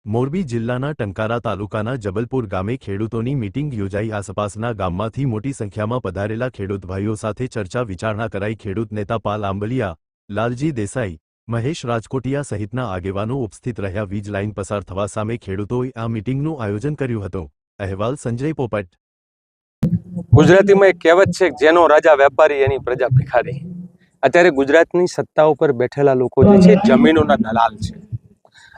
મોરબી જિલ્લાના ટંકારા તાલુકાના જબલપુર ગામે ખેડૂતોની મીટિંગ યોજાઈ। આસપાસના ગામમાંથી મોટી સંખ્યામાં પધારેલા ખેડૂત ભાઈઓ સાથે ચર્ચા વિચારણા કરાઈ। ખેડૂત નેતા પાલ આંબલિયા, લાલજી દેસાઈ, મહેશ રાજકોટિયા સહિતના આગેવાનો ઉપસ્થિત રહ્યા। વીજ લાઇન પસાર થવા સામે ખેડૂતોએ આ મીટિંગનું આયોજન કર્યું હતું। અહેવાલ સંજય પોપટ। ગુજરાતીમાં એક કહેવત છે, જેનો રાજા વેપારી એની પ્રજા ભિખારી। અત્યારે ગુજરાતની સત્તા ઉપર બેઠેલા લોકો જે છે જમીનોના દલાલ છે।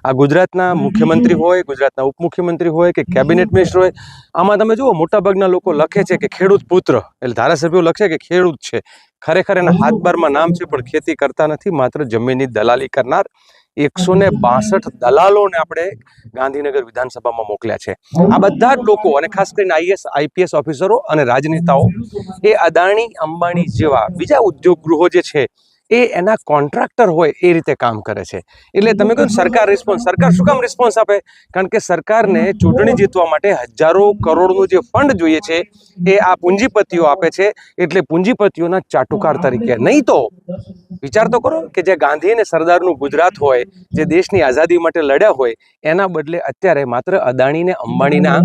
આ ગુજરાતના મુખ્યમંત્રી હોય, ગુજરાતના ઉપમુખ્યમંત્રી હોય કે કેબિનેટ મિનિસ્ટર હોય, આમાં તમે જુઓ મોટાભાગના લોકો લખે છે કે ખેડૂત પુત્ર, એટલે ધારાસભ્યો લખે કે ખેડૂત છે। ખરેખર એના હાથબારમાં નામ છે, પણ ખેતી કરતા નથી, માત્ર જમીનની દલાલી કરનાર 162 દલાલોને આપણે ગાંધીનગર વિધાનસભામાં મોકલ્યા છે। આ બધા જ લોકો, અને ખાસ કરીને આઈએસ આઈપીએસ ઓફિસરો અને રાજનેતાઓ, એ અદાણી અંબાણી જેવા બીજા ઉદ્યોગ ગૃહો જે છે એ એના કોન્ટ્રાક્ટર હોય એ રીતે કામ કરે છે। એટલે તમે કહો સરકાર શું કામ રિસ્પોન્સ આપે? કારણ કે સરકારને ચૂંટણી જીતવા માટે હજારો કરોડનું જે ફંડ જોઈએ છે એ આ પૂંજીપતિઓ આપે છે। એટલે પૂંજીપતિઓના ચાટુકાર તરીકે, નહીં તો વિચાર તો કરો કે જે ગાંધી અને સરદારનું ગુજરાત હોય, જે દેશની આઝાદી માટે લડ્યા હોય, એના બદલે અત્યારે માત્ર અદાણી ને અંબાણીના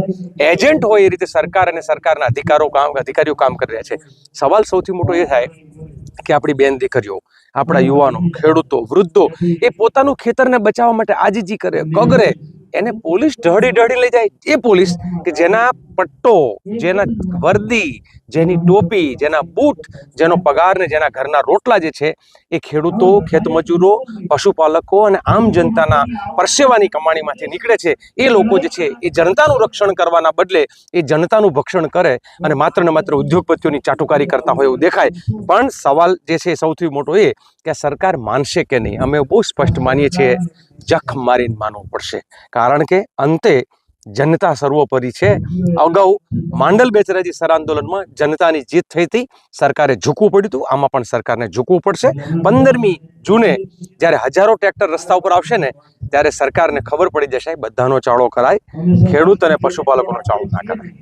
એજન્ટ હોય એ રીતે સરકાર અને સરકારના અધિકારીઓ કામ કરી રહ્યા છે। સવાલ સૌથી મોટો એ થાય કે આપણી બેન દીકરીઓ, આપણા યુવાનો, ખેડૂતો, વૃદ્ધો એ પોતાનું ખેતરને બચાવવા માટે આજીજી કરે, કગરે, એને પોલીસ ઢળી લઈ જાય। એ પોલીસ કે જેના પટ્ટો, જેના વર્દી, જેની ટોપી, જેના બૂટ, જેનો પગાર ને જેના ઘરના રોટલા જે છે એ ખેડૂતો, ખેતમજૂરો, પશુપાલકો અને આમ જનતાના પરસેવાની કમાણીમાંથી નીકળે છે। એ લોકો જે છે એ જનતાનું રક્ષણ કરવાના બદલે એ જનતાનું ભક્ષણ કરે અને માત્ર ને માત્ર ઉદ્યોગપતિઓની ચાટુકારી કરતા હોય એવું દેખાય। પણ સવાલ જે છે સૌથી મોટો એ કે સરકાર માનશે કે નહીં? અમે બહુ સ્પષ્ટ માનીએ છીએ, જખ મારીને માનવું પડશે, કારણ કે અંતે જનતા સર્વોપરી છે। અગાઉ માંડલ બેચરાજી સર આંદોલનમાં જનતાની જીત થઈ હતી, સરકારે ઝૂકવું પડ્યું હતું, આમાં પણ સરકારને ઝૂકવું પડશે। 15મી જૂને જ્યારે હજારો ટ્રેક્ટર રસ્તા ઉપર આવશે ને, ત્યારે સરકારને ખબર પડી જશે બધાનો ચાળો કરાય, ખેડૂત અને પશુપાલકોનો ચાળો ના કરાય।